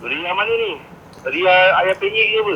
Ria mana ni? Ria ayah penyik ke apa?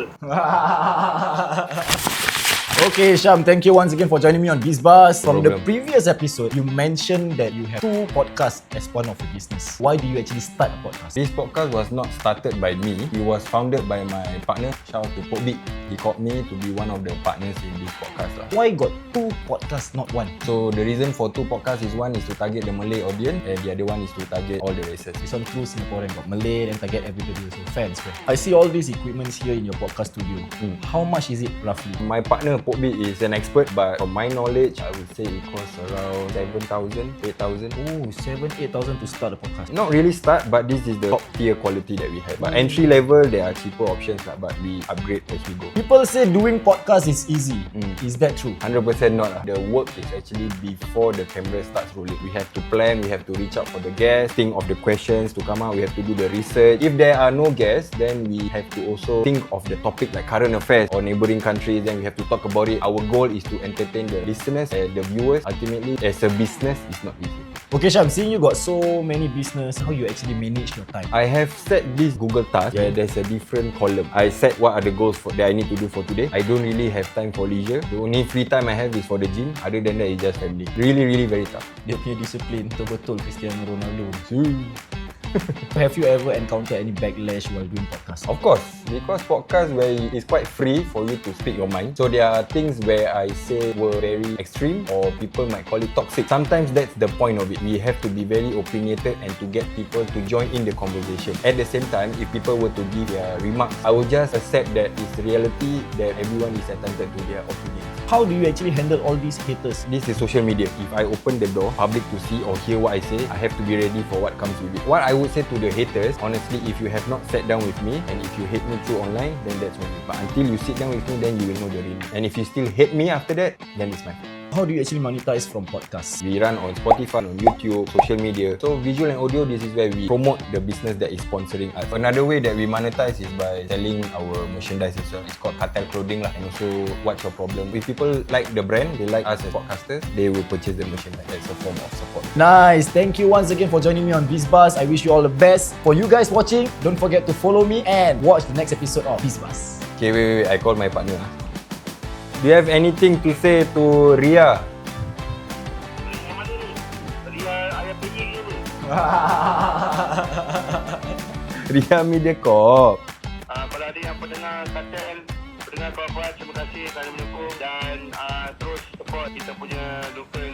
Okay, Sham, thank you once again for joining me on Biz Buzz. From the problem. previous episode, you mentioned that you have 2 podcasts as one of your business. Why do you actually start a podcast? This podcast was not started by me. It was founded by my partner. Shout out to KauApeHal. He called me to be one of the partners in this podcast lah. Why got 2 podcasts, not 1? So the reason for 2 podcasts is one is to target the Malay audience and the other one is to target all the races. This one true Singaporean, got Malay, then target everybody also. Fans, right? I see all these equipments here in your podcast studio. How much is it roughly? My partner KauApeHal is an expert, but from my knowledge, I would say it costs around 7,000, 8,000. Oh, 7,000-8,000 to start a podcast. Not really start, but this is the top tier quality that we have. But entry level, there are cheaper options lah, but we upgrade as we go. People say doing podcast is easy. Is that true? 100% not lah. The work is actually before the camera starts rolling. We have to plan, we have to reach out for the guests, think of the questions to come out, we have to do the research. If there are no guests, then we have to also think of the topic like current affairs or neighboring countries, then we have to talk about it. Our goal is to entertain the listeners and the viewers. Ultimately, as a business, it's not easy. Okay, Sham, seeing you got so many business, how you actually manage your time? I have set this Google task where there's a different column. I set what are the goals that I need to do for today. I don't really have time for leisure. The only free time I have is for the gym. Other than that, it's just family. Really, really very tough. Dia punya disiplin betul-betul Cristiano Ronaldo. Have you ever encountered any backlash while doing podcast? Of course, because podcast where it's quite free for you to speak your mind. So there are things where I say were very extreme or people might call it toxic. Sometimes that's the point of it. We have to be very opinionated and to get people to join in the conversation. At the same time, if people were to give their remarks, I will just accept that it's reality that everyone is entitled to their opinions. How do you actually handle all these haters? This is social media. If I open the door, public to see or hear what I say, I have to be ready for what comes with it. What I would say to the haters, honestly, if you have not sat down with me and if you hate me through online, then that's on you. But until you sit down with me, then you will know the real me. And if you still hate me after that, then it's my fault. How do you actually monetize from podcasts? We run on Spotify, on YouTube, social media. So visual and audio, this is where we promote the business that is sponsoring us. Another way that we monetize is by selling our merchandise itself. It's called KauApeHal Clothing lah, and also WhatsYourProblem. If people like the brand, they like us as podcasters, they will purchase the merchandise. That's a form of support. Nice. Thank you once again for joining me on Biz Buzz. I wish you all the best. For you guys watching, don't forget to follow me and watch the next episode of Biz Buzz. Okay, wait. I call my partner. Do you have anything to say to Ria? Ria mana ni? Ria ayah penyik ke apa? Ria MediaCorp. Kalau ada yang pendengar kartel, pendengar KauApeHal, terima kasih kerana mendukung dan terus support kita punya local